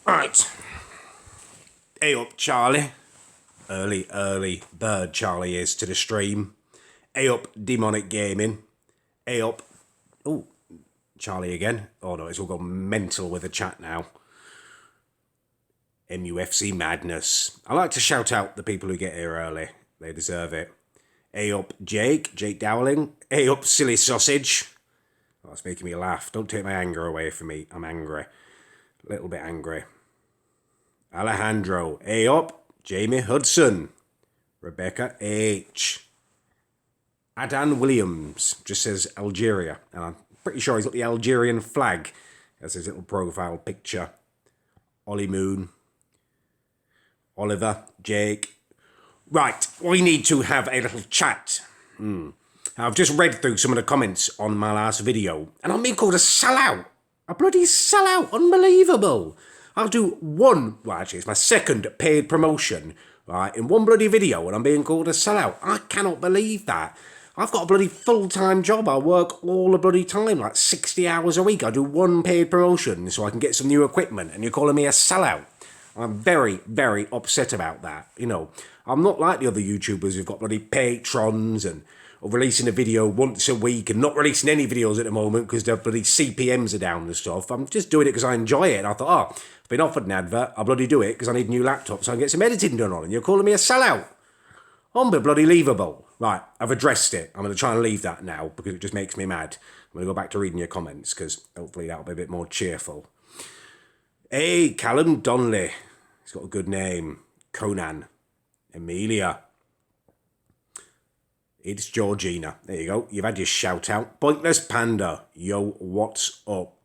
Right. Hey up, Charlie. Early bird Charlie is to the stream. Hey up, Demonic Gaming. Hey up. Oh, Charlie again. Oh no, it's all gone mental with the chat now. MUFC Madness. I like to shout out the people who get here early. They deserve it. Hey up, Jake Dowling. Hey up, Silly Sausage. Oh, it's making me laugh. Don't take my anger away from me. I'm angry. A little bit angry. Alejandro. Hey up, Jamie Hudson. Rebecca H. Adan Williams just says Algeria. And I'm pretty sure he's got the Algerian flag as his little profile picture. Ollie Moon. Oliver. Jake. Right, we need to have a little chat. I've just read through some of the comments on my last video, and I'm being called a sellout. A bloody sellout. Unbelievable. I'll do one, well actually it's my second paid promotion, right, in one bloody video, and I'm being called a sellout. I cannot believe that. I've got a bloody full-time job. I work all the bloody time, like 60 hours a week. I do one paid promotion so I can get some new equipment, and you're calling me a sellout. I'm very, very upset about that. You know, I'm not like the other YouTubers who've got bloody patrons and are releasing a video once a week and not releasing any videos at the moment because their bloody CPMs are down and stuff. I'm just doing it because I enjoy it. And I thought, I've been offered an advert. I'll bloody do it because I need a new laptop so I can get some editing done on. And you're calling me a sellout. Unbelievable. Right, I've addressed it. I'm going to try and leave that now because it just makes me mad. I'm going to go back to reading your comments because hopefully that'll be a bit more cheerful. Hey, Callum Donnelly. He's got a good name. Conan. Emilia. It's Georgina. There you go. You've had your shout out. Pointless Panda. Yo, what's up?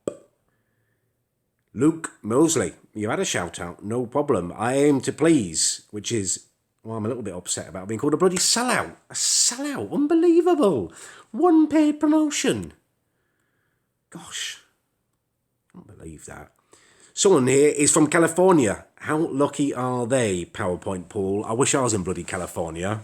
Luke Mosley. You had a shout out. No problem. I aim to please, which is, well, I'm a little bit upset about being called a bloody sellout. A sellout. Unbelievable. One paid promotion. Gosh. I can't believe that. Someone here is from California. How lucky are they, PowerPoint Pool? I wish I was in bloody California.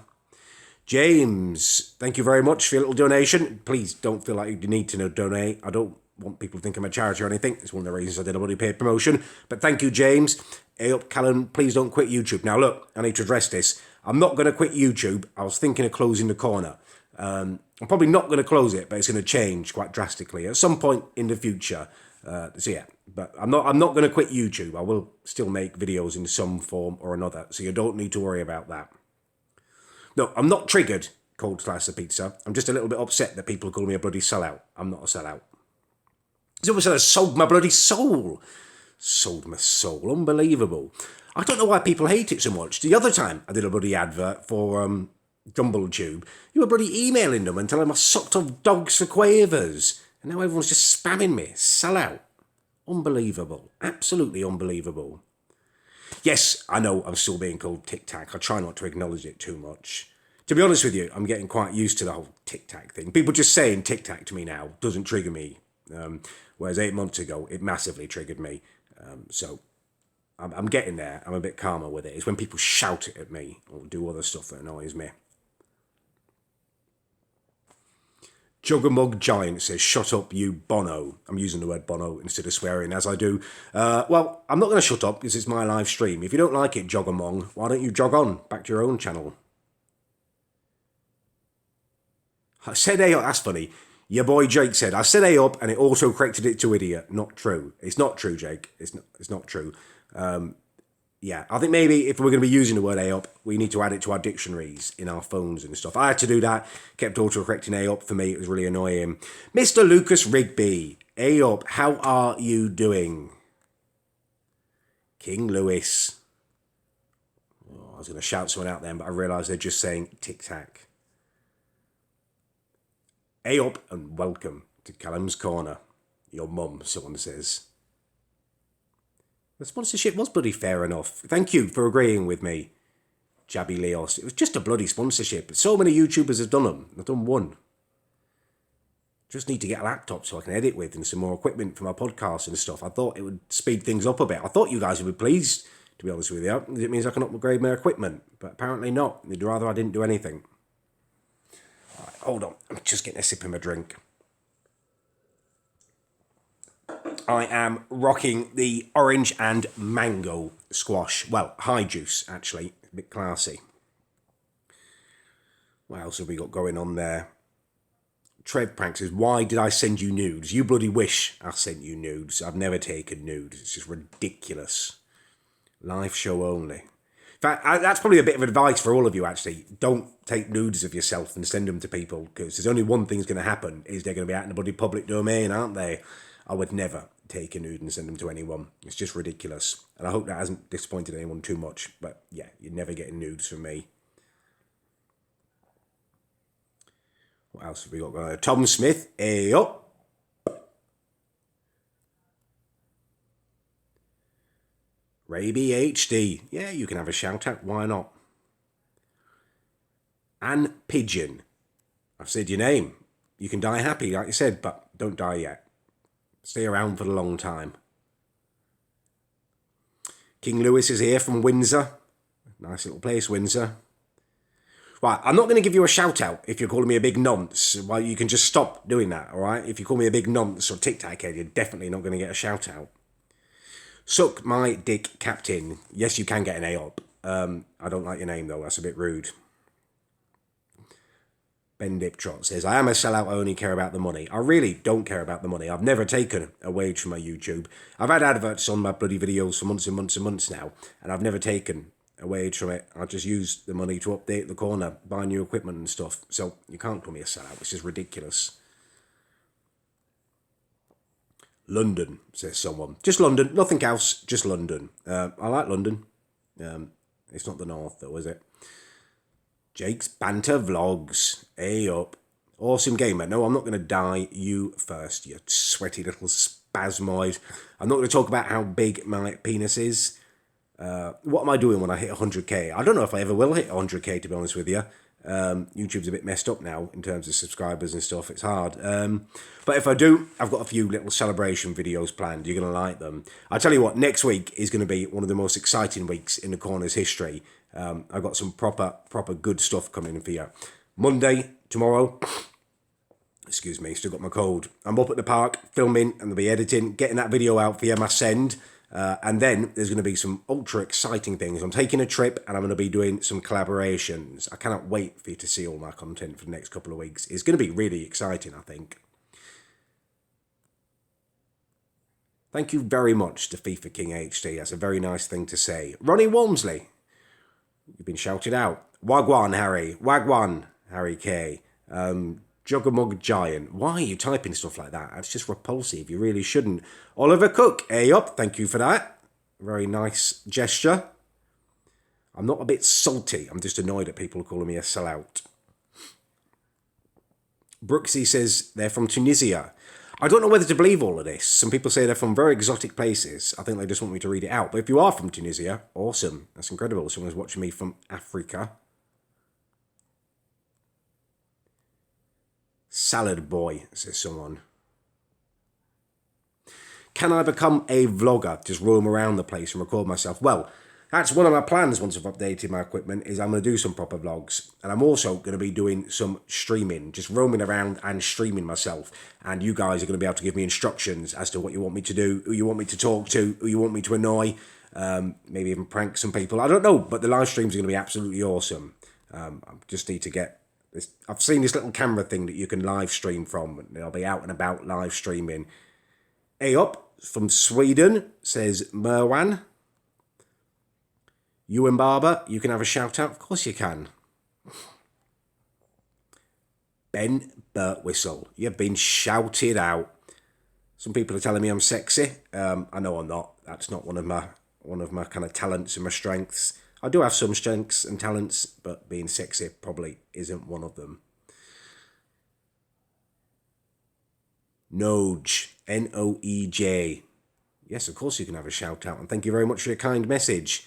James, thank you very much for your little donation. Please don't feel like you need to donate. I don't want people to think I'm a charity or anything. It's one of the reasons I did a bloody paid promotion. But thank you, James. Hey up, Callum, please don't quit YouTube. Now, look, I need to address this. I'm not going to quit YouTube. I was thinking of closing the corner. I'm probably not going to close it, but it's going to change quite drastically at some point in the future. So yeah, but I'm not going to quit YouTube. I will still make videos in some form or another, so you don't need to worry about that. No, I'm not triggered, cold slice of pizza. I'm just a little bit upset that people call me a bloody sellout. I'm not a sellout. Someone said I sold my bloody soul. Sold my soul. Unbelievable. I don't know why people hate it so much. The other time I did a bloody advert for DumbleTube, you were bloody emailing them and telling them I sucked off dogs for quavers. And now everyone's just spamming me. Sellout. Unbelievable. Absolutely unbelievable. Yes, I know I'm still being called Tic Tac. I try not to acknowledge it too much. To be honest with you, I'm getting quite used to the whole Tic Tac thing. People just saying Tic Tac to me now doesn't trigger me. Whereas 8 months ago, it massively triggered me. So I'm getting there. I'm a bit calmer with it. It's when people shout it at me or do other stuff that annoys me. Juggermug Giant says, shut up, you Bono. I'm using the word Bono instead of swearing as I do. Well, I'm not going to shut up because it's my live stream. If you don't like it, Joggermong, why don't you jog on back to your own channel? I said hey up, that's funny. Your boy Jake said, I said hey up and it also corrected it to idiot. Not true. It's not true, Jake. It's not true. Yeah, I think maybe if we're going to be using the word A-up, we need to add it to our dictionaries in our phones and stuff. I had to do that. Kept auto-correcting A-up for me. It was really annoying. Mr. Lucas Rigby. A-up, how are you doing? King Lewis. Oh, I was going to shout someone out then, but I realised they're just saying tic-tac. A-up and welcome to Callum's Corner. Your mum, someone says. The sponsorship was bloody fair enough. Thank you for agreeing with me, Jabby Leos. It was just a bloody sponsorship. So many YouTubers have done them. I've done one. Just need to get a laptop so I can edit with and some more equipment for my podcast and stuff. I thought it would speed things up a bit. I thought you guys would be pleased, to be honest with you. It means I can upgrade my equipment. But apparently not. They'd rather I didn't do anything. All right, hold on. I'm just getting a sip of my drink. I am rocking the orange and mango squash. Well, high juice, actually. A bit classy. What else have we got going on there? Trev Prank says, why did I send you nudes? You bloody wish I sent you nudes. I've never taken nudes. It's just ridiculous. Live show only. In fact, that's probably a bit of advice for all of you, actually. Don't take nudes of yourself and send them to people, because there's only one thing's going to happen, is they're going to be out in the bloody public domain, aren't they? I would never take a nude and send them to anyone. It's just ridiculous. And I hope that hasn't disappointed anyone too much. But yeah, you're never getting nudes from me. What else have we got going on? Tom Smith, hey up. Raby HD. Yeah, you can have a shout out. Why not? Anne Pigeon. I've said your name. You can die happy, like you said, but don't die yet. Stay around for the long time. King Louis is here from Windsor. Nice little place, Windsor. Right, I'm not going to give you a shout out if you're calling me a big nonce. Well, you can just stop doing that, all right? If you call me a big nonce or tic-tac head, you're definitely not going to get a shout out. Suck my dick, Captain. Yes, you can get an A up. I don't like your name, though. That's a bit rude. Ben Diptrot says, I am a sellout, I only care about the money. I really don't care about the money. I've never taken a wage from my YouTube. I've had adverts on my bloody videos for months and months and months now, and I've never taken a wage from it. I just use the money to update the corner, buy new equipment and stuff. So you can't call me a sellout, which is ridiculous. London, says someone. Just London, nothing else, just London. I like London. It's not the north though, is it? Jake's Banter Vlogs. Hey up. Awesome gamer. No, I'm not going to die. You first, you sweaty little spasmoid. I'm not going to talk about how big my penis is. What am I doing when I hit 100k? I don't know if I ever will hit 100k, to be honest with you. YouTube's a bit messed up now in terms of subscribers and stuff. It's hard. But if I do, I've got a few little celebration videos planned. You're going to like them. I'll tell you what, next week is going to be one of the most exciting weeks in the corner's history. I've got some proper good stuff coming for you. Monday, tomorrow, excuse me, still got my cold. I'm up at the park filming and I'll be editing, getting that video out for you, my send. And then there's going to be some ultra exciting things. I'm taking a trip and I'm going to be doing some collaborations. I cannot wait for you to see all my content for the next couple of weeks. It's going to be really exciting, I think. Thank you very much to FIFA King HD. That's a very nice thing to say. Ronnie Walmsley, you've been shouted out. Wagwan, Harry. Wagwan, Harry K. Juggermug Giant. Why are you typing stuff like that? That's just repulsive. You really shouldn't. Oliver Cook, hey up. Thank you for that. Very nice gesture. I'm not a bit salty. I'm just annoyed at people calling me a sellout. Brooksy says they're from Tunisia. I don't know whether to believe all of this. Some people say they're from very exotic places. I think they just want me to read it out. But if you are from Tunisia, awesome. That's incredible. Someone's watching me from Africa. Salad boy, says someone. Can I become a vlogger? Just roam around the place and record myself? Well, that's one of my plans once I've updated my equipment, is I'm going to do some proper vlogs. And I'm also going to be doing some streaming, just roaming around and streaming myself. And you guys are going to be able to give me instructions as to what you want me to do, who you want me to talk to, who you want me to annoy, maybe even prank some people. I don't know, but the live streams are going to be absolutely awesome. I just need to get this. I've seen this little camera thing that you can live stream from. And I'll be out and about live streaming. Hey up from Sweden, says Merwan. Ewan Barber, you can have a shout out. Of course you can. Ben Birtwhistle, you've been shouted out. Some people are telling me I'm sexy. I know I'm not. That's not one of my kind of talents and my strengths. I do have some strengths and talents, but being sexy probably isn't one of them. Noej, Noej. Yes, of course you can have a shout out, and thank you very much for your kind message.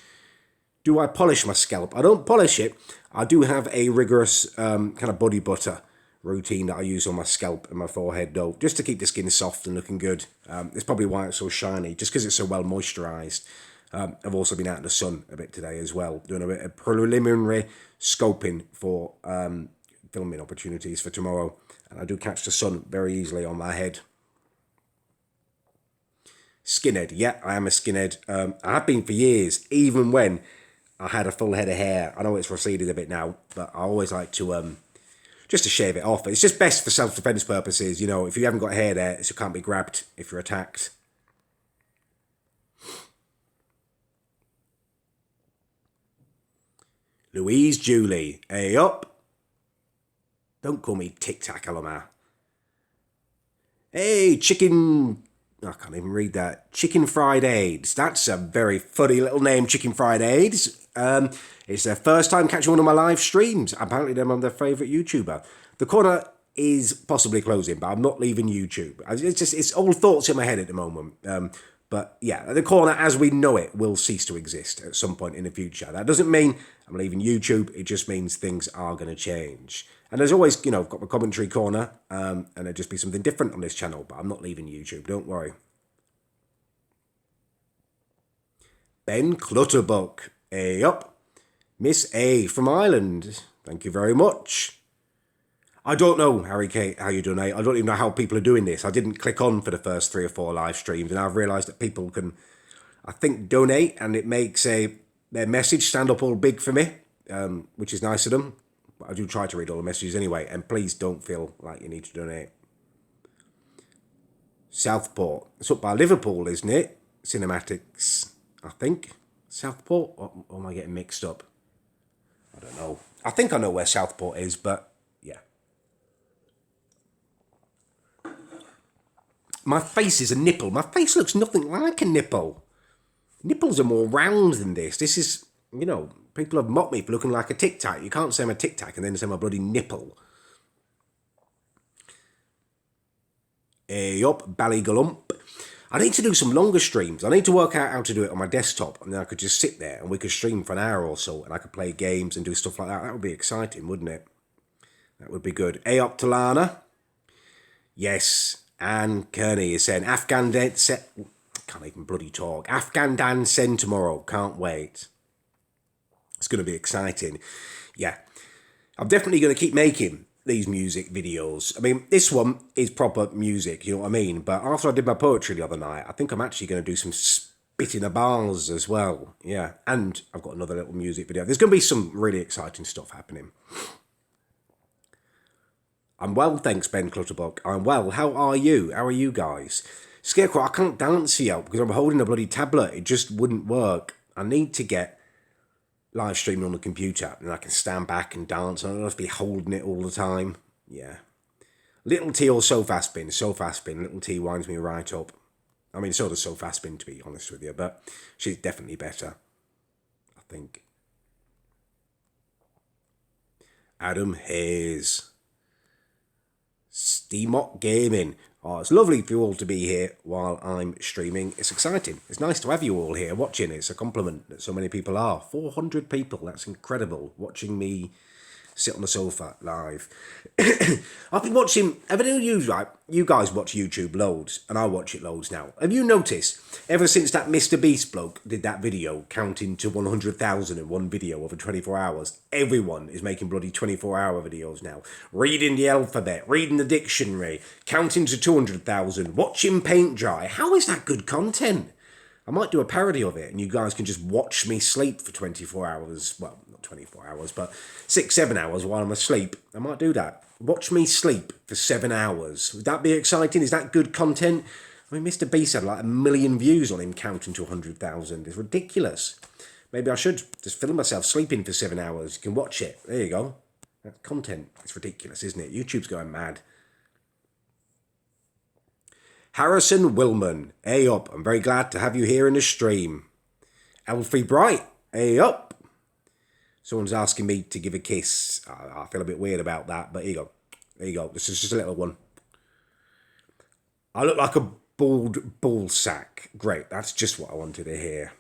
Do I polish my scalp? I don't polish it. I do have a rigorous kind of body butter routine that I use on my scalp and my forehead, though, just to keep the skin soft and looking good. It's probably why it's so shiny, just because it's so well moisturised. I've also been out in the sun a bit today as well, doing a bit of preliminary scoping for filming opportunities for tomorrow. And I do catch the sun very easily on my head. Skinhead. Yeah, I am a skinhead. I have been for years, even when I had a full head of hair. I know it's receded a bit now, but I always like to just to shave it off. It's just best for self-defense purposes. You know, if you haven't got hair there, it can't be grabbed if you're attacked. Louise Julie. Hey up. Don't call me Tic Tac, Alomar. Hey, chicken... I can't even read that. Chicken Fried Aids. That's a very funny little name, Chicken Fried Aids. It's their first time catching one of my live streams. Apparently, I'm their favourite YouTuber. The corner is possibly closing, but I'm not leaving YouTube. It's all thoughts in my head at the moment. But yeah, the corner as we know it will cease to exist at some point in the future. That doesn't mean I'm leaving YouTube. It just means things are going to change. And there's always, you know, I've got my commentary corner, and there'll just be something different on this channel, but I'm not leaving YouTube, don't worry. Ben Clutterbuck. Hey up. Miss A from Ireland. Thank you very much. I don't know, Harry Kate, how you donate. I don't even know how people are doing this. I didn't click on for the first 3 or 4 live streams, and I've realised that people can, I think, donate, and it makes their message stand up all big for me, which is nice of them. But I do try to read all the messages anyway, and please don't feel like you need to donate. Southport. It's up by Liverpool, isn't it? Cinematics, I think. Southport? Or am I getting mixed up? I don't know. I think I know where Southport is, but yeah. My face is a nipple. My face looks nothing like a nipple. Nipples are more round than this. This is, you know, people have mocked me for looking like a Tic Tac. You can't say I'm a Tic Tac and then say I'm a bloody nipple. Hey up, Ballygallump. I need to do some longer streams. I need to work out how to do it on my desktop, and then I could just sit there and we could stream for an hour or so, and I could play games and do stuff like that. That would be exciting, wouldn't it? That would be good. Hey up, Talana. Yes. Anne Kearney is saying, Afghan Dan set. Can't even bloody talk. Afghan Dan send tomorrow. Can't wait. It's going to be exciting. Yeah. I'm definitely going to keep making these music videos. I mean, this one is proper music, you know what I mean? But after I did my poetry the other night, I think I'm actually going to do some spitting the bars as well. Yeah. And I've got another little music video. There's going to be some really exciting stuff happening. I'm well, thanks, Ben Clutterbuck. I'm well. How are you? How are you guys? Scarecrow, I can't dance here because I'm holding a bloody tablet. It just wouldn't work. I need to get live streaming on the computer and I can stand back and dance. I don't have to be holding it all the time. Yeah. Little T or So Fast Spin. So Fast Spin. Little T winds me right up. I mean, so does So Fast Spin, to be honest with you, but she's definitely better, I think. Adam Hayes. Steamot Gaming. Oh, it's lovely for you all to be here while I'm streaming. It's exciting. It's nice to have you all here watching. It's a compliment that so many people are. 400 people. That's incredible. Watching me sit on the sofa live. I've been watching, have any of you, right? You guys watch YouTube loads, and I watch it loads now. Have you noticed, ever since that Mr. Beast bloke did that video, counting to 100,000 in one video over 24 hours, everyone is making bloody 24-hour videos now. Reading the alphabet, reading the dictionary, counting to 200,000, watching paint dry. How is that good content? I might do a parody of it, and you guys can just watch me sleep for 24 hours. Well, not 24 hours, but 6-7 hours while I'm asleep. I might do that. Watch me sleep for 7 hours. Would that be exciting? Is that good content? I mean, Mr. Beast had like 1 million views on him counting to 100,000. It's ridiculous. Maybe I should just film myself sleeping for 7 hours. You can watch it. There you go. That's content. It's ridiculous, isn't it? YouTube's going mad. Harrison Willman, hey up. I'm very glad to have you here in the stream. Alfie Bright, hey up. Someone's asking me to give a kiss. I feel a bit weird about that, but here you go. There you go. This is just a little one. I look like a bald ball sack. Great, that's just what I wanted to hear.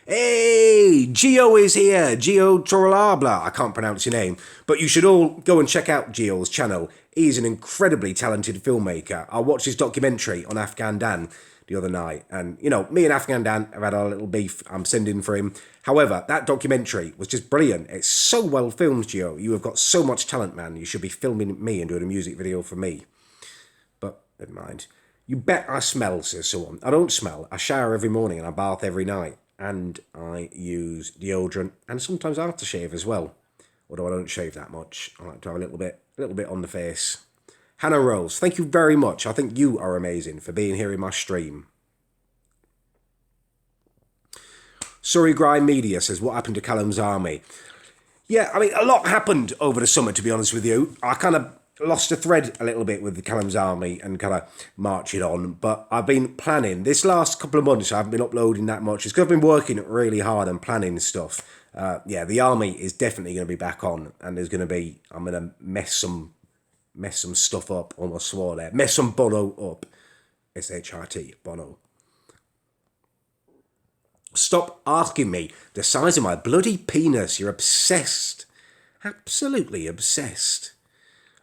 Hey, Gio is here. Gio Toralabla. I can't pronounce your name, but you should all go and check out Gio's channel. He's an incredibly talented filmmaker. I watched his documentary on Afghan Dan the other night, and, you know, me and Afghan Dan have had our little beef. I'm sending for him. However, that documentary was just brilliant. It's so well filmed, Gio. You have got so much talent, man. You should be filming me and doing a music video for me. But never mind. You bet I smell, says someone. I don't smell. I shower every morning and I bath every night. And I use deodorant and sometimes aftershave as well. Although I don't shave that much. I like to have a little bit on the face. Hannah Rose, thank you very much. I think you are amazing for being here in my stream. Surrey Grime Media says, what happened to Callum's army? Yeah, I mean, a lot happened over the summer, to be honest with you. I kind of lost a thread a little bit with the Callum's army and kind of marching on. But I've been planning. This last couple of months, I haven't been uploading that much. It's because I've been working really hard and planning stuff. Yeah, the army is definitely going to be back on. And there's going to be, I'm going to mess some stuff up. Almost swore there. Mess some Bono up. S-H-I-T, Bono. Stop asking me the size of my bloody penis. You're obsessed. Absolutely obsessed.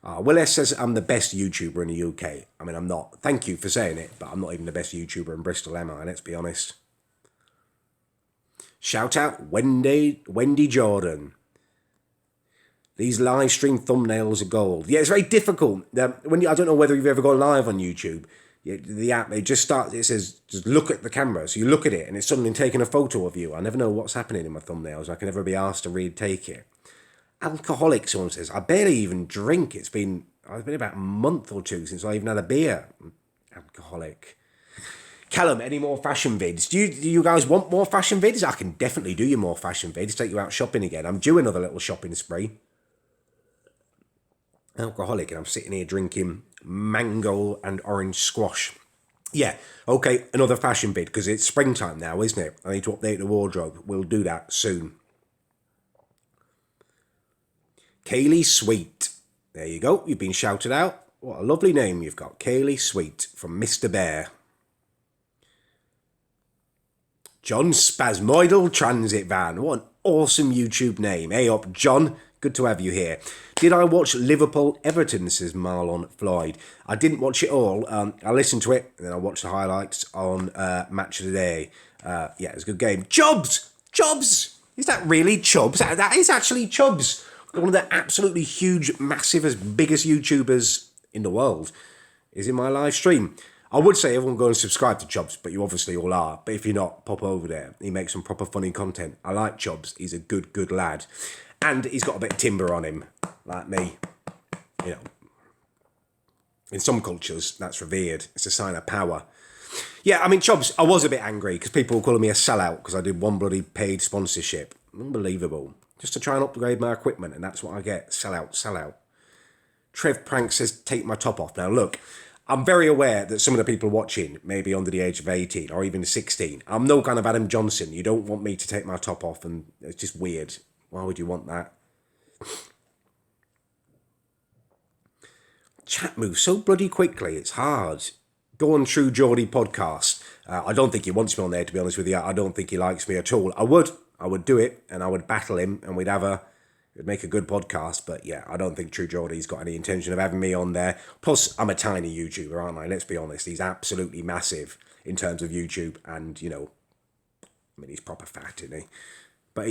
Will S says I'm the best YouTuber in the UK. I mean, I'm not. Thank you for saying it, but I'm not even the best YouTuber in Bristol, am I? Let's be honest. Shout out Wendy Jordan. These live stream thumbnails are gold. Yeah, it's very difficult. I don't know whether you've ever gone live on YouTube. The app, it just starts, it says, just look at the camera. So you look at it and it's suddenly taking a photo of you. I never know what's happening in my thumbnails. I can never be asked to retake it. Alcoholic, someone says. I barely even drink. It's been about a month or two since I even had a beer. Alcoholic. Callum, any more fashion vids? Do you guys want more fashion vids? I can definitely do you more fashion vids. Take you out shopping again. I'm due another little shopping spree. Alcoholic, and I'm sitting here drinking mango and orange squash. Yeah, okay, another fashion vid, because it's springtime now, isn't it? I need to update the wardrobe. We'll do that soon. Kaylee Sweet. There you go, you've been shouted out. What a lovely name you've got. Kaylee Sweet from Mr. Bear. John Spasmoidal Transit Van. What an awesome YouTube name. Hey up, John. Good to have you here. Did I watch Liverpool-Everton, says Marlon Floyd. I didn't watch it all. I listened to it, and then I watched the highlights on Match of the Day. Yeah, it was a good game. Chubbs! Is that really Chubbs? That is actually Chubbs. One of the absolutely huge, massive, as biggest YouTubers in the world is in my live stream. I would say everyone go and subscribe to Chubbs, but you obviously all are. But if you're not, pop over there. He makes some proper funny content. I like Chubbs. He's a good lad. And he's got a bit of timber on him, like me. You know, in some cultures, that's revered. It's a sign of power. Yeah, I mean, Chubbs, I was a bit angry because people were calling me a sellout because I did one bloody paid sponsorship. Unbelievable. Just to try and upgrade my equipment, and that's what I get. Sellout. Trev Prank says, take my top off. Now, look, I'm very aware that some of the people watching may be under the age of 18 or even 16. I'm no kind of Adam Johnson. You don't want me to take my top off, and it's just weird. Why would you want that? Chat moves so bloody quickly. It's hard. Go on True Geordie podcast. I don't think he wants me on there, to be honest with you. I don't think he likes me at all. I would do it, and I would battle him, and it'd make a good podcast. But yeah, I don't think True Geordie's got any intention of having me on there. Plus, I'm a tiny YouTuber, aren't I? Let's be honest. He's absolutely massive in terms of YouTube, and, you know, I mean, he's proper fat, isn't he? But,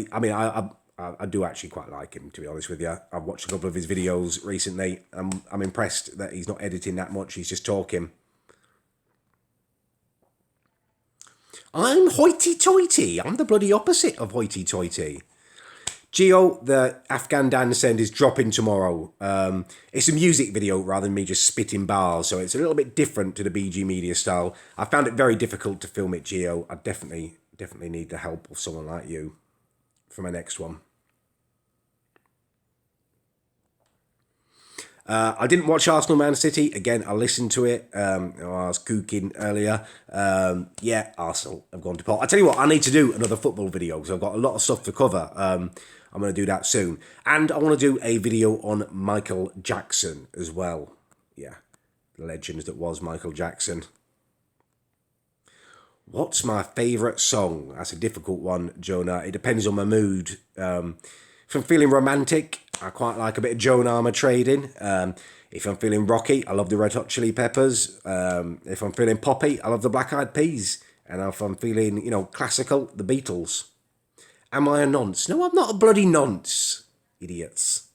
I do actually quite like him, to be honest with you. I've watched a couple of his videos recently. I'm impressed that he's not editing that much. He's just talking. I'm hoity-toity. I'm the bloody opposite of hoity-toity. Gio, the Afghan Dan send is dropping tomorrow. It's a music video rather than me just spitting bars, so it's a little bit different to the BG Media style. I found it very difficult to film it, Gio. I definitely need the help of someone like you for my next one. I didn't watch Arsenal Man City. Again, I listened to it. I was cooking earlier. Yeah, Arsenal have gone to pot. I tell you what, I need to do another football video because I've got a lot of stuff to cover. I'm going to do that soon. And I want to do a video on Michael Jackson as well. Yeah, the legend that was Michael Jackson. What's my favourite song? That's a difficult one, Jonah. It depends on my mood. If I'm feeling romantic, I quite like a bit of Joan Armour Trading. If I'm feeling rocky, I love the Red Hot Chili Peppers. If I'm feeling poppy, I love the Black Eyed Peas. And if I'm feeling, classical, the Beatles. Am I a nonce? No, I'm not a bloody nonce. Idiots.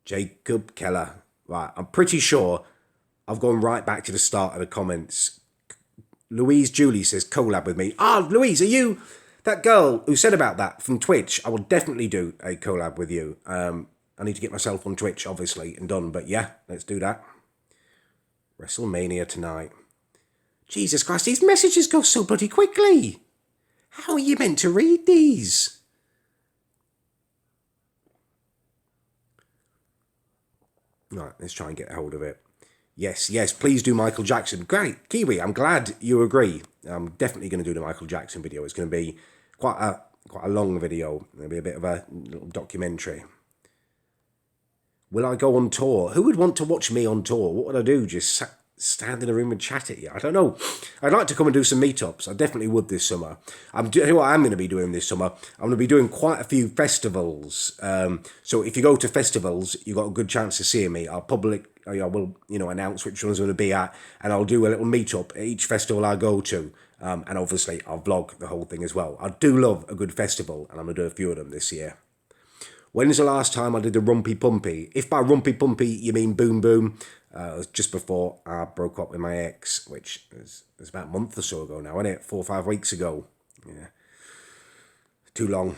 Jacob Keller. Right, I'm pretty sure I've gone right back to the start of the comments. Louise Julie says, collab with me. Ah, Louise, are you that girl who said about that from Twitch? I will definitely do a collab with you. I need to get myself on Twitch, obviously, and done. But yeah, let's do that. WrestleMania tonight. Jesus Christ, these messages go so bloody quickly. How are you meant to read these? Right, let's try and get hold of it. Yes, please do Michael Jackson. Great, Kiwi, I'm glad you agree. I'm definitely going to do the Michael Jackson video. It's going to be quite a long video. It'll be a bit of a little documentary. Will I go on tour? Who would want to watch me on tour? What would I do? Just stand in a room and chat at you? I don't know. I'd like to come and do some meetups. I definitely would this summer. You know what I'm going to be doing this summer? I'm going to be doing quite a few festivals. So if you go to festivals, you've got a good chance of seeing me. I will, announce which ones I'm going to be at, and I'll do a little meetup at each festival I go to. And obviously, I'll vlog the whole thing as well. I do love a good festival, and I'm going to do a few of them this year. When's the last time I did a Rumpy Pumpy? If by Rumpy Pumpy you mean Boom Boom, it was just before I broke up with my ex, which is about a month or so ago now, isn't it? 4 or 5 weeks ago. Yeah. Too long.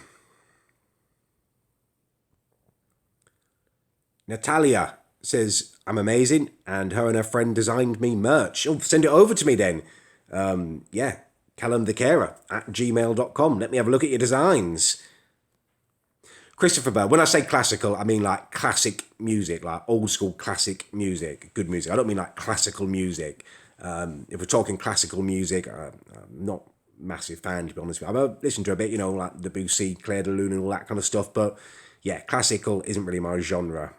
Natalia says, I'm amazing, and her and her friend designed me merch. Oh, send it over to me then. Yeah, callumthecarer@gmail.com. Let me have a look at your designs. Christopher Bell, when I say classical, I mean like classic music, like old school classic music, good music. I don't mean like classical music. If we're talking classical music, I'm not a massive fan, to be honest with you. I've listened to a bit, like Debussy, Clair de Lune and all that kind of stuff. But yeah, classical isn't really my genre.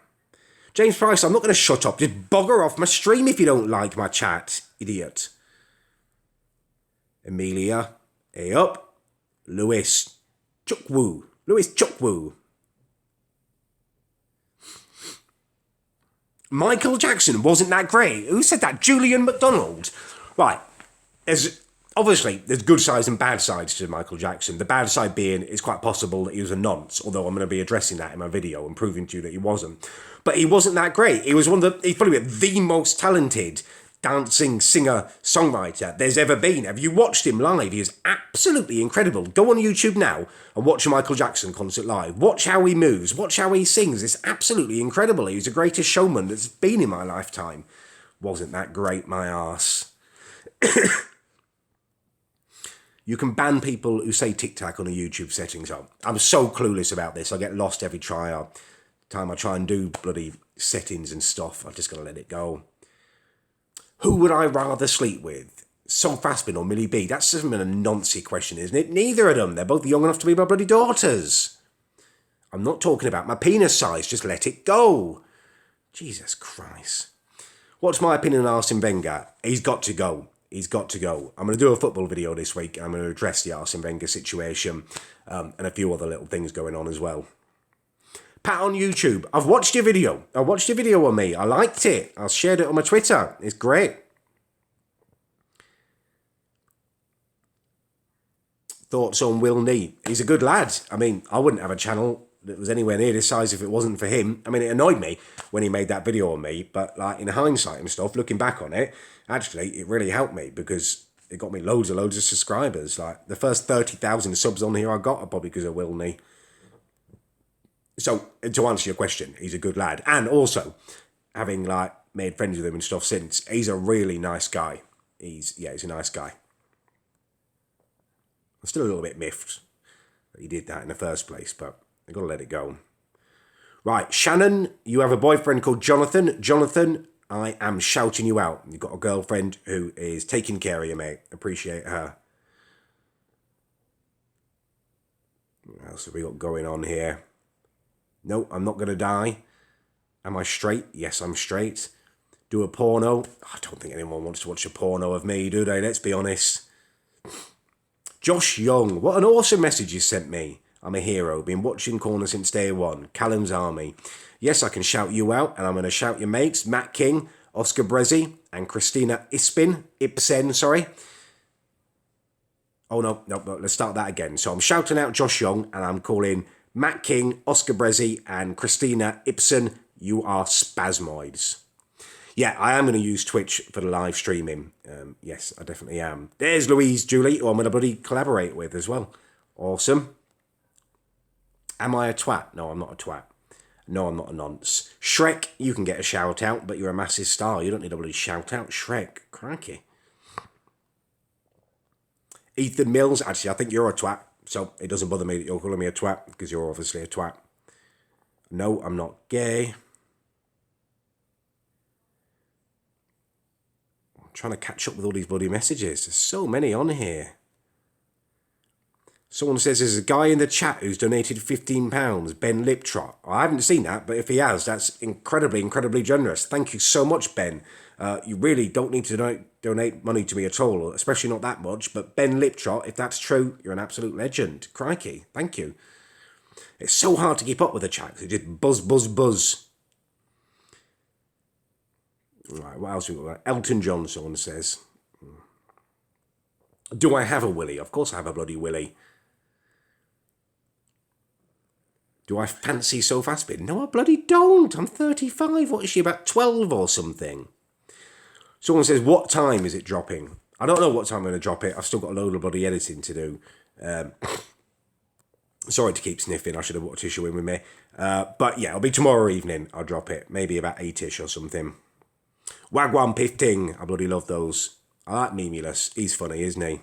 James Price, I'm not going to shut up. Just bugger off my stream if you don't like my chat, idiot. Amelia, A up. Lewis Chukwoo. Lewis Chukwoo. Michael Jackson wasn't that great. Who said that? Julian McDonald. Right. There's good sides and bad sides to Michael Jackson. The bad side being it's quite possible that he was a nonce, although I'm going to be addressing that in my video and proving to you that he wasn't. But he wasn't that great. He was he's probably the most talented dancing singer songwriter there's ever been. Have you watched him live? He is absolutely incredible. Go on YouTube now and watch a Michael Jackson concert live. Watch how he moves. Watch how he sings. It's absolutely incredible. He's the greatest showman that's been in my lifetime. Wasn't that great, my arse? You can ban people who say Tic Tac on the YouTube settings. I'm so clueless about this. I get lost every time I try and do bloody settings and stuff. I've just got to let it go. Who would I rather sleep with? Sol Faspin or Millie B? That's just a noncy question, isn't it? Neither of them. They're both young enough to be my bloody daughters. I'm not talking about my penis size. Just let it go. Jesus Christ. What's my opinion on Arsene Wenger? He's got to go. He's got to go. I'm going to do a football video this week. I'm going to address the Arsene Wenger situation and a few other little things going on as well. Pat on YouTube. I've watched your video. I watched your video on me. I liked it. I shared it on my Twitter. It's great. Thoughts on Will Nee? He's a good lad. I mean, I wouldn't have a channel that was anywhere near this size if it wasn't for him. I mean, it annoyed me when he made that video on me, but like in hindsight and stuff, looking back on it, actually, it really helped me because it got me loads of subscribers. Like the first 30,000 subs on here I got are probably because of Will Nee. So, to answer your question, he's a good lad. And also, having like made friends with him and stuff since, he's a really nice guy. He's a nice guy. I'm still a little bit miffed that he did that in the first place, but I've got to let it go. Right, Shannon, you have a boyfriend called Jonathan. Jonathan, I am shouting you out. You've got a girlfriend who is taking care of you, mate. Appreciate her. What else have we got going on here? No, I'm not going to die. Am I straight? Yes, I'm straight. Do a porno? I don't think anyone wants to watch a porno of me, do they? Let's be honest. Josh Young, what an awesome message you sent me. I'm a hero. Been watching Corner since day one. Callum's Army. Yes, I can shout you out, and I'm going to shout your mates. Matt King, Oscar Brezzi, and Christina Ibsen, sorry. Oh, no, let's start that again. So I'm shouting out Josh Young, and I'm calling Matt King, Oscar Brezzi, and Christina Ibsen. You are spasmoids. Yeah, I am going to use Twitch for the live streaming. Yes, I definitely am. There's Louise Julie, who I'm going to bloody collaborate with as well. Awesome. Am I a twat? No, I'm not a twat. No, I'm not a nonce. Shrek, you can get a shout out, but you're a massive star. You don't need a bloody shout out. Shrek, cranky. Ethan Mills, actually, I think you're a twat. So it doesn't bother me that you're calling me a twat, because you're obviously a twat. No, I'm not gay. I'm trying to catch up with all these bloody messages. There's so many on here. Someone says there's a guy in the chat who's donated £15, Ben Liptrot. I haven't seen that, but if he has, that's incredibly, incredibly generous. Thank you so much, Ben. You really don't need to donate money to me at all, especially not that much. But Ben Liptrot, if that's true, you're an absolute legend. Crikey, thank you. It's so hard to keep up with the chat. It just buzz, buzz, buzz. Right, what else we got? Elton John, someone says. Do I have a willy? Of course I have a bloody willy. Do I fancy So Fast Spin? No, I bloody don't. I'm 35. What is she, about 12 or something? Someone says, what time is it dropping? I don't know what time I'm going to drop it. I've still got a load of bloody editing to do. Sorry to keep sniffing. I should have brought a tissue in with me. But yeah, it'll be tomorrow evening. I'll drop it. Maybe about 8ish or something. Wagwan Pifting. I bloody love those. I like Memulus. He's funny, isn't he?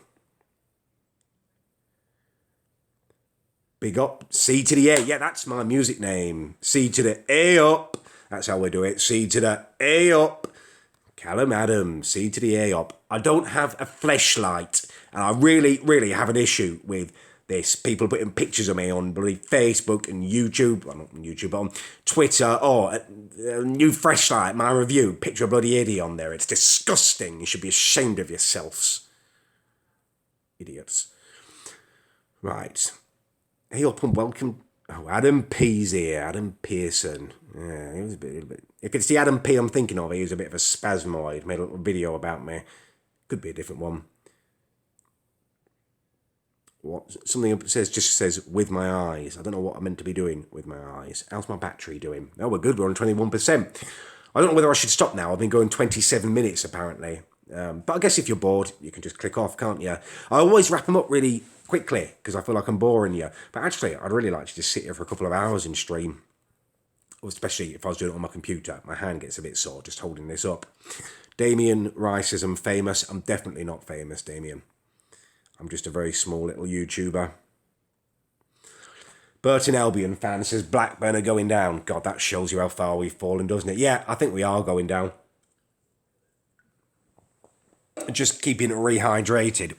Big up. C to the A. Yeah, that's my music name. C to the A up. That's how we do it. C to the A up. Callum Adams. C to the A up. I don't have a fleshlight. And I really, really have an issue with this. People putting pictures of me on bloody Facebook and YouTube. Well, not on YouTube, but on Twitter. Oh, a new fleshlight, my review. Picture of bloody Eddie on there. It's disgusting. You should be ashamed of yourselves. Idiots. Right. Hey up and welcome. Oh, Adam P's here. Adam Pearson. Yeah, he was a bit. If it's the Adam P I'm thinking of, he was a bit of a spasmoid. Made a little video about me. Could be a different one. What? Something just says with my eyes. I don't know what I'm meant to be doing with my eyes. How's my battery doing? Oh, we're good. We're on 21%. I don't know whether I should stop now. I've been going 27 minutes apparently. But I guess if you're bored, you can just click off, can't you? I always wrap them up really quickly because I feel like I'm boring you. But actually, I'd really like to just sit here for a couple of hours and stream. Especially if I was doing it on my computer. My hand gets a bit sore just holding this up. Damien Rice says I'm famous. I'm definitely not famous, Damien. I'm just a very small little YouTuber. Burton Albion fan says Blackburn are going down. God, that shows you how far we've fallen, doesn't it? Yeah, I think we are going down. Just keeping it rehydrated.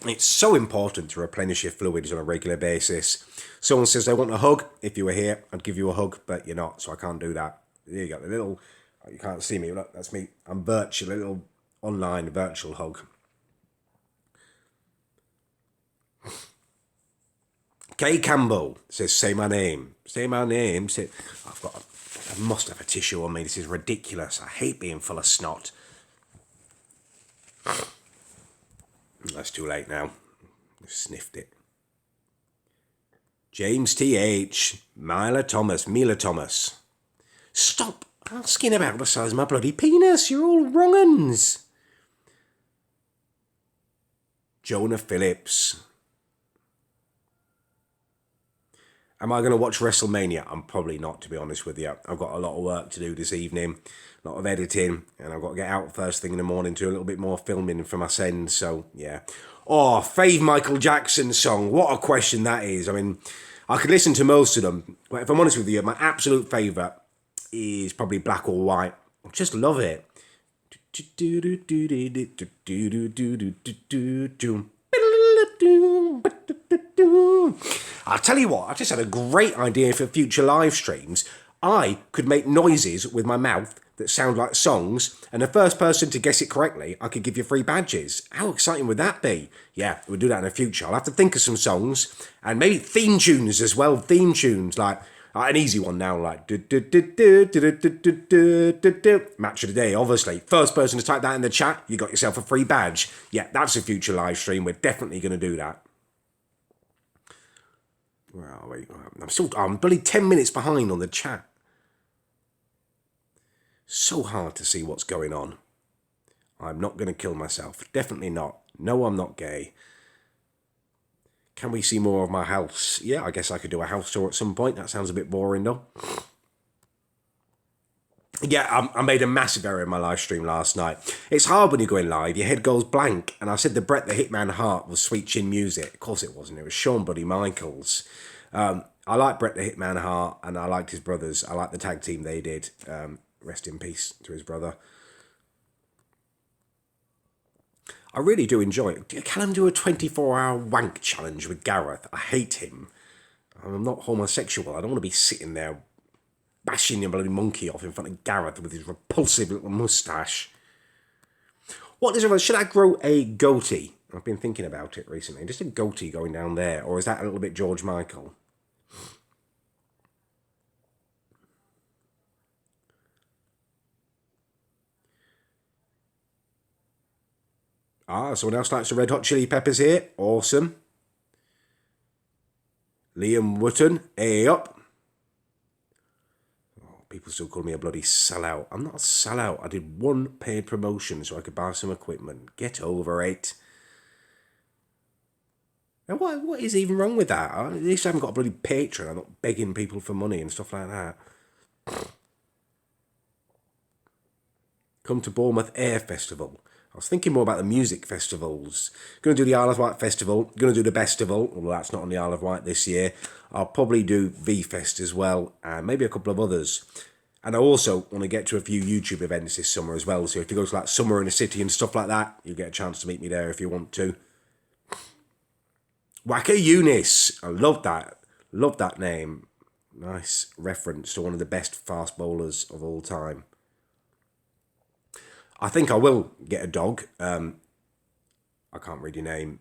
It's so important to replenish your fluids on a regular basis. Someone says they want a hug. If you were here, I'd give you a hug, but you're not, so I can't do that. There you go, the little, you can't see me, look, that's me. I'm virtual, a little online virtual hug. Kay Campbell says, say my name. Say my name. Say, I must have a tissue on me. This is ridiculous. I hate being full of snot. That's too late now. Sniffed it. James T.H. Mila Thomas. Stop asking about the size of my bloody penis. You're all wrong uns. Jonah Phillips. Am I going to watch WrestleMania? I'm probably not, to be honest with you. I've got a lot of work to do this evening, a lot of editing, and I've got to get out first thing in the morning to do a little bit more filming for my send, so yeah. Oh, fave Michael Jackson song. What a question that is. I mean, I could listen to most of them, but if I'm honest with you, my absolute favourite is probably Black or White. I just love it. I'll tell you what, I just had a great idea for future live streams. I could make noises with my mouth that sound like songs, and the first person to guess it correctly, I could give you free badges. How exciting would that be? Yeah, we'll do that in the future. I'll have to think of some songs, and maybe theme tunes as well. Theme tunes, like an easy one now, like match of the day, obviously. First person to type that in the chat, you got yourself a free badge. Yeah, that's a future live stream. We're definitely going to do that. Where are we? I'm bloody 10 minutes behind on the chat. So hard to see what's going on. I'm not going to kill myself. Definitely not. No, I'm not gay. Can we see more of my house? Yeah, I guess I could do a house tour at some point. That sounds a bit boring though. Yeah, I made a massive error in my live stream last night. It's hard when you're going live, your head goes blank. And I said the Bret the Hitman Hart was Sweet Chin Music. Of course it wasn't, it was Shawn Buddy Michaels. I like Bret the Hitman Hart and I liked his brothers. I liked the tag team they did. Rest in peace to his brother. I really do enjoy it. Can I do a 24-hour wank challenge with Gareth? I hate him. I'm not homosexual. I don't want to be sitting there bashing your bloody monkey off in front of Gareth with his repulsive little moustache. Should I grow a goatee? I've been thinking about it recently. Just a goatee going down there, or is that a little bit George Michael? Someone else likes the Red Hot Chili Peppers here. Awesome. Liam Wotton, hey up. People still call me a bloody sellout. I'm not a sellout. I did one paid promotion so I could buy some equipment. Get over it. And what is even wrong with that? At least I haven't got a bloody Patreon. I'm not begging people for money and stuff like that. Come to Bournemouth Air Festival. I was thinking more about the music festivals. Going to do the Isle of Wight Festival. Going to do the Bestival, although that's not on the Isle of Wight this year. I'll probably do V-Fest as well, and maybe a couple of others. And I also want to get to a few YouTube events this summer as well. So if you go to like Summer in a City and stuff like that, you get a chance to meet me there if you want to. Wacker Eunice. I love that. Love that name. Nice reference to one of the best fast bowlers of all time. I think I will get a dog. I can't read your name.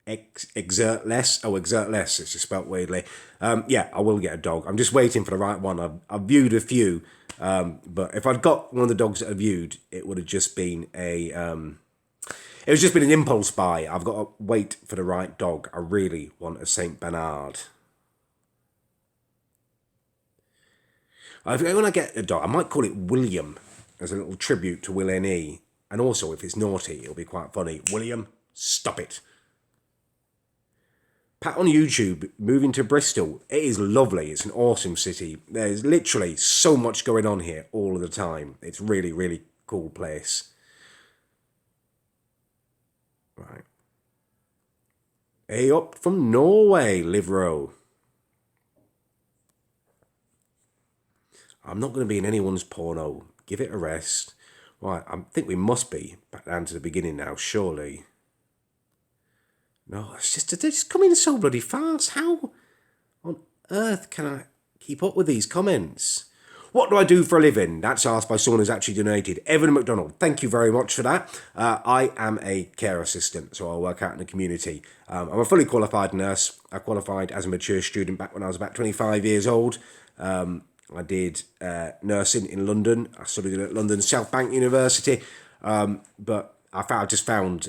Exert Less. Oh, Exert Less. It's just spelt weirdly. Yeah, I will get a dog. I'm just waiting for the right one. I've viewed a few, but if I'd got one of the dogs that I viewed, it would have just been it was just been an impulse buy. I've got to wait for the right dog. I really want a Saint Bernard. When I get a dog, I might call it William as a little tribute to Will N.E. And also, if it's naughty, it'll be quite funny. William, stop it. Pat on YouTube, moving to Bristol. It is lovely. It's an awesome city. There's literally so much going on here all of the time. It's really, really cool place. Right. Hey up from Norway, Livro. I'm not going to be in anyone's porno. Give it a rest. Right, I think we must be back down to the beginning now, surely. No, it's just, they're just coming so bloody fast. How on earth can I keep up with these comments? What do I do for a living? That's asked by someone who's actually donated. Evan McDonald, thank you very much for that. I am a care assistant, so I work out in the community. I'm a fully qualified nurse. I qualified as a mature student back when I was about 25 years old. I did nursing in London. I studied at London South Bank University. But I just found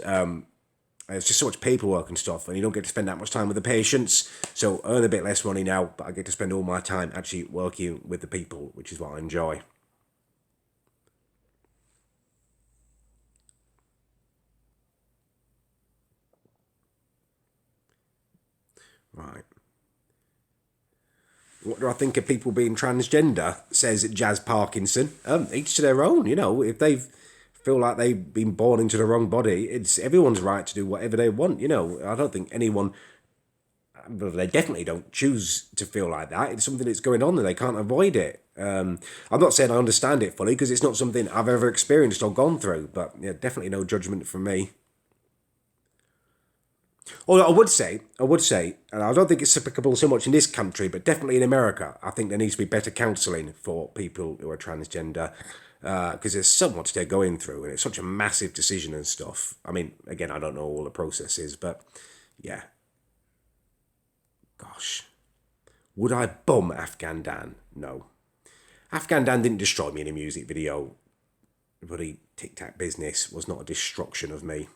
it's just so much paperwork and stuff, and you don't get to spend that much time with the patients. So I earn a bit less money now, but I get to spend all my time actually working with the people, which is what I enjoy. Right. What do I think of people being transgender? Says Jazz Parkinson. Each to their own, you know. If they feel like they've been born into the wrong body, it's everyone's right to do whatever they want, you know. I don't think anyone, well, they definitely don't choose to feel like that. It's something that's going on and they can't avoid it. I'm not saying I understand it fully because it's not something I've ever experienced or gone through, but yeah, definitely no judgment from me. Although I would say, and I don't think it's applicable so much in this country, but definitely in America, I think there needs to be better counselling for people who are transgender, because there's so much they're going through, and it's such a massive decision and stuff. I mean, again, I don't know all the processes, but yeah. Gosh. Would I bum Afghan Dan? No. Afghan Dan didn't destroy me in a music video. The bloody Tic Tac business was not a destruction of me.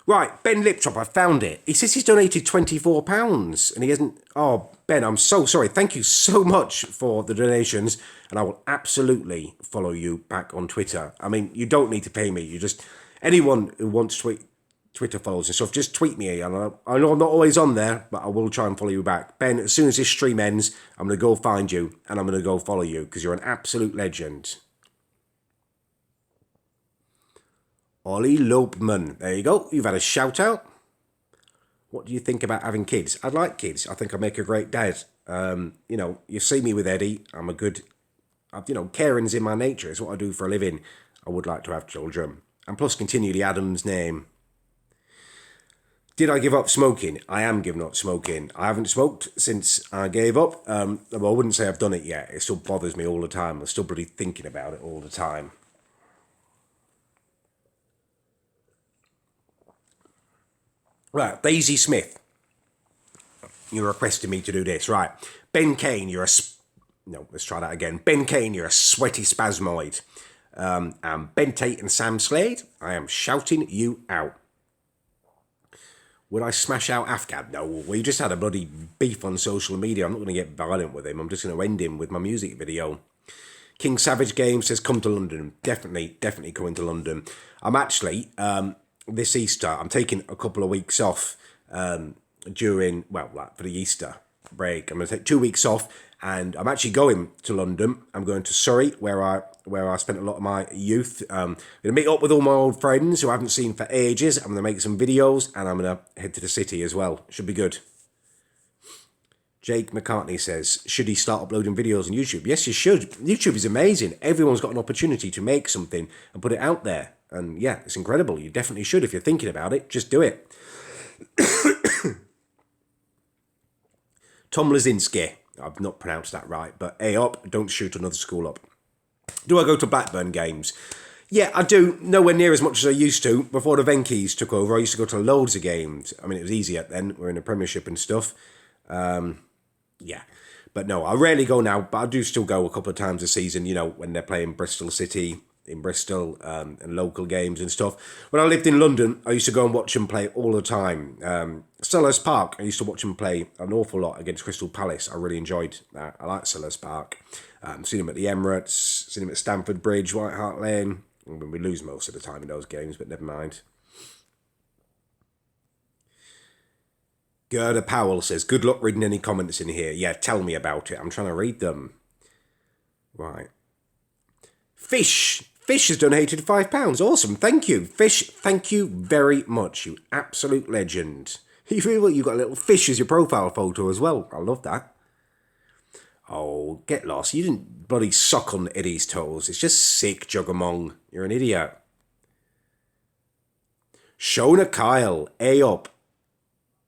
Right, Ben Liptrop, I found it. He says he's donated £24 and he hasn't... Oh, Ben, I'm so sorry. Thank you so much for the donations and I will absolutely follow you back on Twitter. I mean, you don't need to pay me. You just... Anyone who wants Twitter follows and stuff, just tweet me. I know I'm not always on there, but I will try and follow you back. Ben, as soon as this stream ends, I'm going to go find you and I'm going to go follow you because you're an absolute legend. Ollie Lopeman. There you go. You've had a shout out. What do you think about having kids? I'd like kids. I think I'd make a great dad. You know, you see me with Eddie. I'm a good... You know, caring's in my nature. It's what I do for a living. I would like to have children. And plus continually Adam's name. Did I give up smoking? I am giving up smoking. I haven't smoked since I gave up. Well, I wouldn't say I've done it yet. It still bothers me all the time. I'm still bloody thinking about it all the time. Right, Daisy Smith. You requested me to do this. Right. Ben Kane, you're a... No, let's try that again. Ben Kane, you're a sweaty spasmoid. And Ben Tate and Sam Slade, I am shouting you out. Would I smash out Afghad? No, we just had a bloody beef on social media. I'm not going to get violent with him. I'm just going to end him with my music video. King Savage Games says, come to London. Definitely coming to London. I'm actually, this Easter, I'm taking a couple of weeks off during, well, like for the Easter break. I'm going to take 2 weeks off and I'm actually going to London. I'm going to Surrey, where I spent a lot of my youth. I'm going to meet up with all my old friends who I haven't seen for ages. I'm going to make some videos and I'm going to head to the city as well. Should be good. Jake McCartney says, should he start uploading videos on YouTube? Yes, you should. YouTube is amazing. Everyone's got an opportunity to make something and put it out there. And yeah, it's incredible. You definitely should. If you're thinking about it, just do it. Tom Lazinski. I've not pronounced that right, but A up, don't shoot another school up. Do I go to Blackburn games? Yeah, I do. Nowhere near as much as I used to. Before the Venkies took over, I used to go to loads of games. I mean, it was easier then. We're in the Premiership and stuff. Yeah. But no, I rarely go now, but I do still go a couple of times a season, you know, when they're playing Bristol City in Bristol and local games and stuff. When I lived in London, I used to go and watch them play all the time. Selhurst Park, I used to watch them play an awful lot against Crystal Palace. I really enjoyed that. I like Selhurst Park. Seen them at the Emirates, seen them at Stamford Bridge, White Hart Lane. We lose most of the time in those games, but never mind. Gerda Powell says, good luck reading any comments in here. Yeah, tell me about it. I'm trying to read them. Right. Fish has donated £5. Awesome. Thank you. Fish, thank you very much. You absolute legend. You got a little fish as your profile photo as well. I love that. Oh, get lost. You didn't bloody suck on Eddie's toes. It's just sick, Juggamong. You're an idiot. Shona Kyle, A up.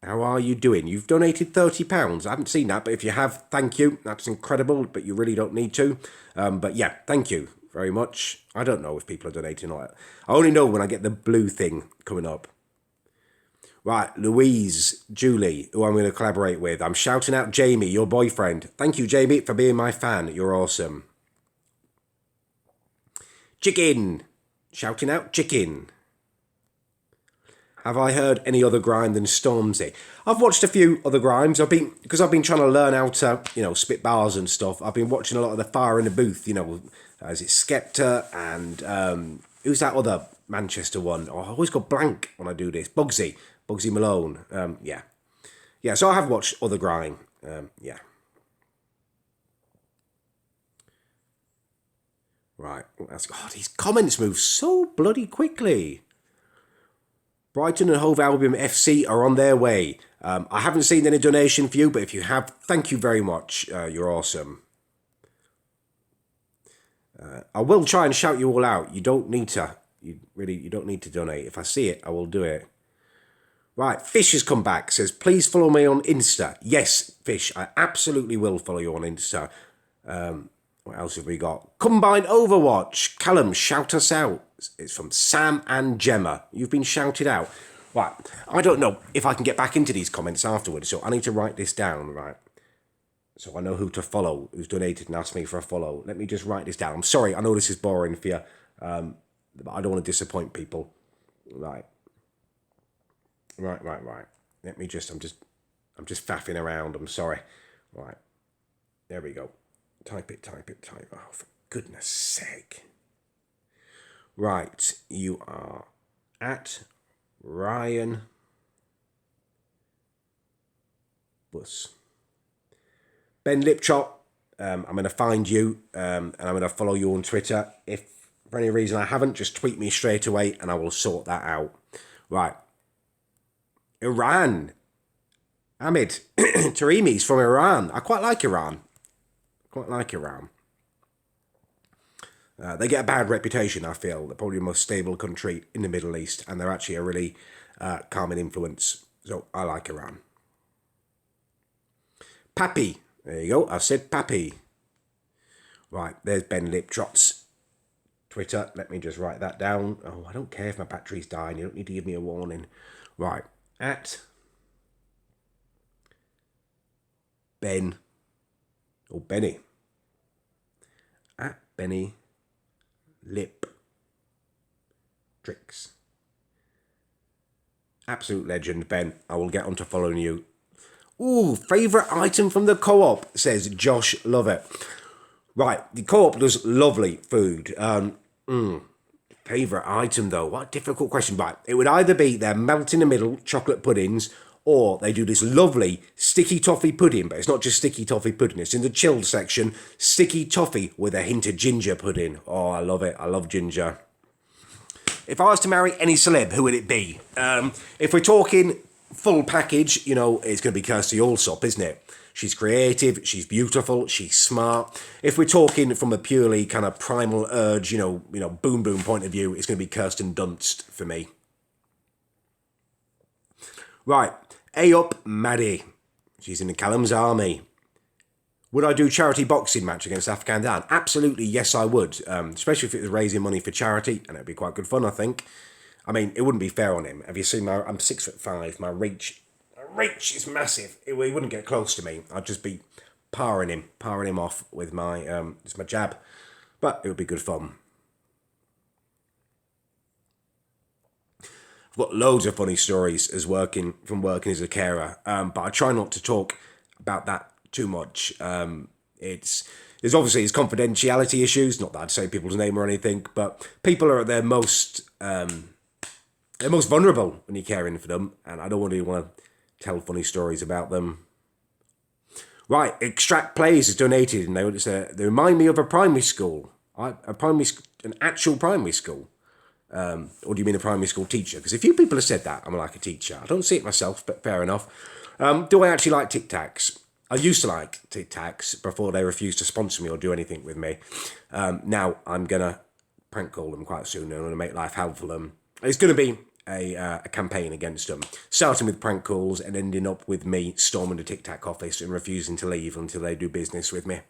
How are you doing? You've donated £30. I haven't seen that, but if you have, thank you. That's incredible, but you really don't need to. But yeah, thank you very much. I don't know if people are donating or not. I only know when I get the blue thing coming up. Right, Louise, Julie, who I'm going to collaborate with. I'm shouting out Jamie, your boyfriend. Thank you, Jamie, for being my fan. You're awesome. Chicken. Shouting out Chicken. Have I heard any other grime than Stormzy? I've watched a few other grimes. Because I've been trying to learn how to, you know, spit bars and stuff. I've been watching a lot of the Fire in the Booth, you know, is it Skepta and who's that other Manchester one? Oh, I always go blank when I do this. Bugsy Malone. Yeah. Yeah, so I have watched other grime. Yeah. Right. God, these comments move so bloody quickly. Brighton and Hove Albion FC are on their way. I haven't seen any donation for you, but if you have, thank you very much. You're awesome. I will try and shout you all out. You don't need to. You don't need to donate. If I see it, I will do it. Right, Fish has come back. Says, please follow me on Insta. Yes, Fish, I absolutely will follow you on Insta. What else have we got? Combined Overwatch. Callum, shout us out. It's from Sam and Gemma. You've been shouted out. Right, I don't know if I can get back into these comments afterwards, so I need to write this down, right? So I know who to follow, who's donated and asked me for a follow. Let me just write this down. I'm sorry, I know this is boring for you, but I don't want to disappoint people. Right. Right. Let me just, I'm just faffing around. I'm sorry. Right. There we go. Type it. Oh, for goodness sake. Right. You are at Ryan Bus. Ben Lipchop, I'm going to find you and I'm going to follow you on Twitter. If for any reason I haven't, just tweet me straight away and I will sort that out. Right. Iran. Ahmed. Tarimi's from Iran. I quite like Iran. They get a bad reputation, I feel. They're probably the most stable country in the Middle East and they're actually a really calming influence. So I like Iran. Pappy. There you go. I said Pappy. Right, there's Ben Liptrot's Twitter. Let me just write that down. Oh, I don't care if my battery's dying. You don't need to give me a warning. Right, at Ben, or Benny. At Benny Lip Tricks. Absolute legend, Ben. I will get on to following you. Ooh, favourite item from the co-op, says Josh Lovett. Right, the co-op does lovely food. Favourite item though, what a difficult question. Right, it would either be their melt in the middle chocolate puddings, or they do this lovely sticky toffee pudding, but it's not just sticky toffee pudding, it's in the chilled section, sticky toffee with a hint of ginger pudding. Oh, I love it, I love ginger. If I was to marry any celeb, who would it be? If we're talking full package, you know, it's going to be Kirsty Allsop, isn't it? She's creative, she's beautiful, she's smart. If we're talking from a purely kind of primal urge, you know, boom boom point of view, it's going to be Kirsten Dunst for me. Right, A up Maddie. She's in the Callum's army. Would I do charity boxing match against Afghan Dan? Absolutely, yes, I would. Especially if it was raising money for charity, and it'd be quite good fun, I think. I mean, it wouldn't be fair on him. Have you seen I'm 6'5", my reach is massive. He wouldn't get close to me. I'd just be powering him off with my just my jab. But it would be good fun. I've got loads of funny stories as working as a carer, but I try not to talk about that too much. There's obviously confidentiality issues. Not that I'd say people's name or anything, but people are at their most vulnerable when you're caring for them, and I don't really want to tell funny stories about them. Right, Extract Plays has donated, and they remind me of a primary school. An actual primary school. Or do you mean a primary school teacher? Because a few people have said that I'm like a teacher. I don't see it myself, but fair enough. Do I actually like Tic Tacs? I used to like Tic Tacs before they refused to sponsor me or do anything with me. Now I'm going to prank call them quite soon and I'm going to make life hell for them. It's going to be a campaign against them, starting with prank calls and ending up with me storming the Tic Tac office and refusing to leave until they do business with me.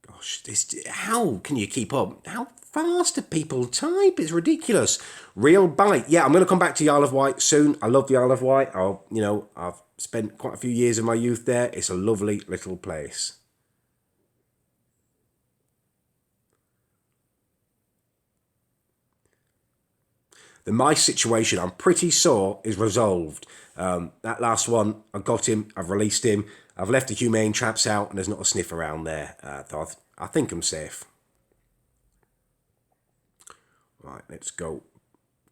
Gosh, how can you keep up? How fast do people type? It's ridiculous. Real bite. Yeah, I'm going to come back to the Isle of Wight soon. I love the Isle of Wight. I've spent quite a few years of my youth there. It's a lovely little place. The mice situation, I'm pretty sure, is resolved. That last one, I got him, I've released him, I've left the humane traps out, and there's not a sniff around there. So I think I'm safe. Right, let's go.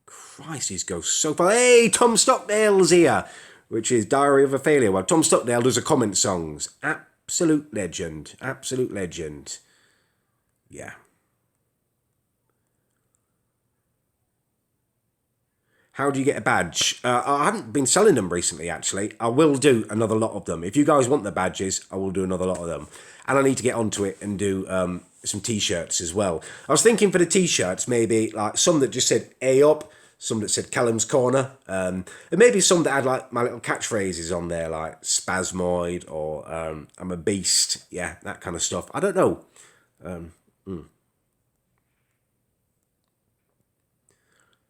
Christ, he's go so far. Hey, Tom Stockdale's here, which is Diary of a Failure. Well, Tom Stockdale does a comment songs. Absolute legend. Absolute legend. Yeah. How do you get a badge? I haven't been selling them recently, actually. I will do another lot of them. If you guys want the badges, I will do another lot of them. And I need to get onto it and do some T-shirts as well. I was thinking for the T-shirts, maybe like some that just said A up, some that said Callum's Corner, and maybe some that had like my little catchphrases on there, like Spasmoid or I'm a Beast. Yeah, that kind of stuff. I don't know.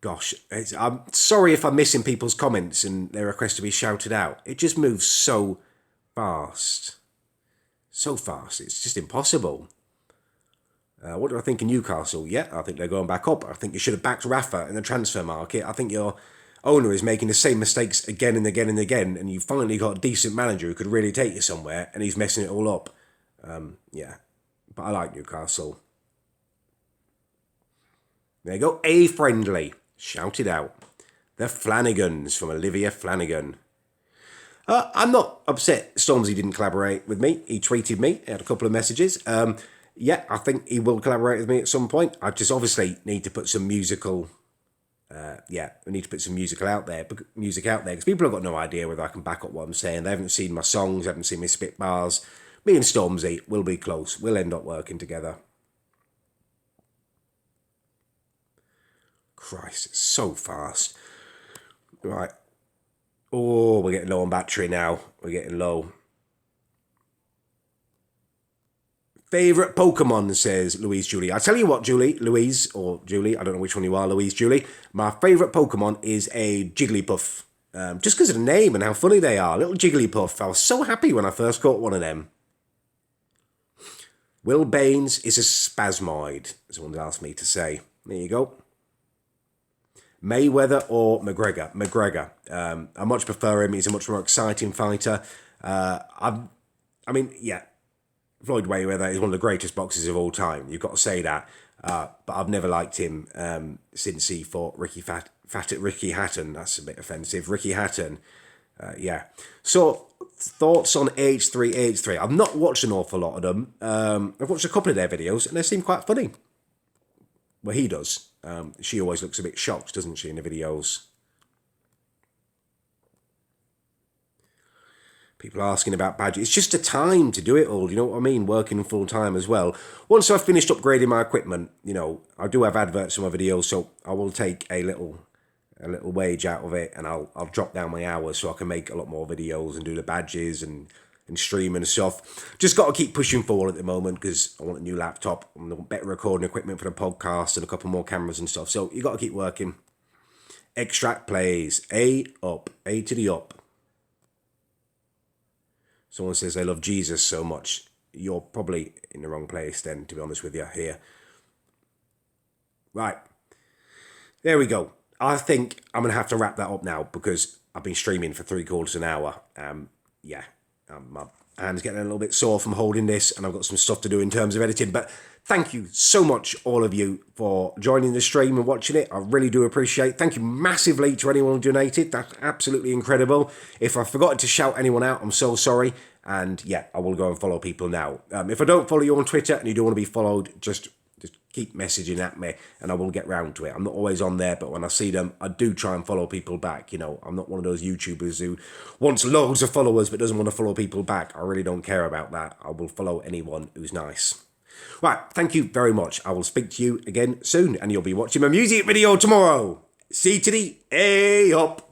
Gosh, I'm sorry if I'm missing people's comments and their request to be shouted out. It just moves so fast. So fast, it's just impossible. What do I think of Newcastle? Yeah, I think they're going back up. I think you should have backed Rafa in the transfer market. I think your owner is making the same mistakes again and again and again, and you finally got a decent manager who could really take you somewhere, and he's messing it all up. Yeah, but I like Newcastle. There you go. A friendly. Shout it out. The Flanagans from Olivia Flanagan. I'm not upset Stormzy didn't collaborate with me. He tweeted me, he had a couple of messages. Yeah, I think he will collaborate with me at some point. I just obviously need to put some musical, we need to put some music out there because people have got no idea whether I can back up what I'm saying. They haven't seen my songs, haven't seen me spit bars. Me and Stormzy will be close. We'll end up working together. Christ, it's so fast. Right. Oh, we're getting low on battery now. We're getting low. Favourite Pokemon, says Louise Julie. I tell you what, Louise, I don't know which one you are, Louise Julie. My favourite Pokemon is a Jigglypuff. Just because of the name and how funny they are. Little Jigglypuff. I was so happy when I first caught one of them. Will Baines is a spasmoid, someone's asked me to say. There you go. Mayweather or McGregor? McGregor. I much prefer him. He's a much more exciting fighter. Floyd Mayweather is one of the greatest boxers of all time. You've got to say that. But I've never liked him since he fought Ricky Hatton. That's a bit offensive. Ricky Hatton. Yeah. So, thoughts on H3H3. I've not watched an awful lot of them. I've watched a couple of their videos and they seem quite funny. Well, he does. She always looks a bit shocked, doesn't she, in the videos? People asking about badges. It's just a time to do it all, you know what I mean? Working full time as well. Once I've finished upgrading my equipment, I do have adverts on my videos, so I will take a little wage out of it and I'll drop down my hours so I can make a lot more videos and do the badges and stream and stuff. Just got to keep pushing forward at the moment because I want a new laptop and better recording equipment for the podcast and a couple more cameras and stuff. So you got to keep working. Extract plays. A up. A to the up. Someone says they love Jesus so much. You're probably in the wrong place then, to be honest with you, here. Right. There we go. I think I'm going to have to wrap that up now because I've been streaming for 3/4 an hour. My hand's getting a little bit sore from holding this and I've got some stuff to do in terms of editing. But thank you so much, all of you, for joining the stream and watching it. I really do appreciate it. Thank you massively to anyone who donated. That's absolutely incredible. If I forgot to shout anyone out, I'm so sorry. And yeah, I will go and follow people now. If I don't follow you on Twitter and you don't want to be followed, just keep messaging at me and I will get round to it. I'm not always on there, but when I see them, I do try and follow people back. I'm not one of those YouTubers who wants loads of followers but doesn't want to follow people back. I really don't care about that. I will follow anyone who's nice. Right, thank you very much. I will speak to you again soon and you'll be watching my music video tomorrow. C to the A up.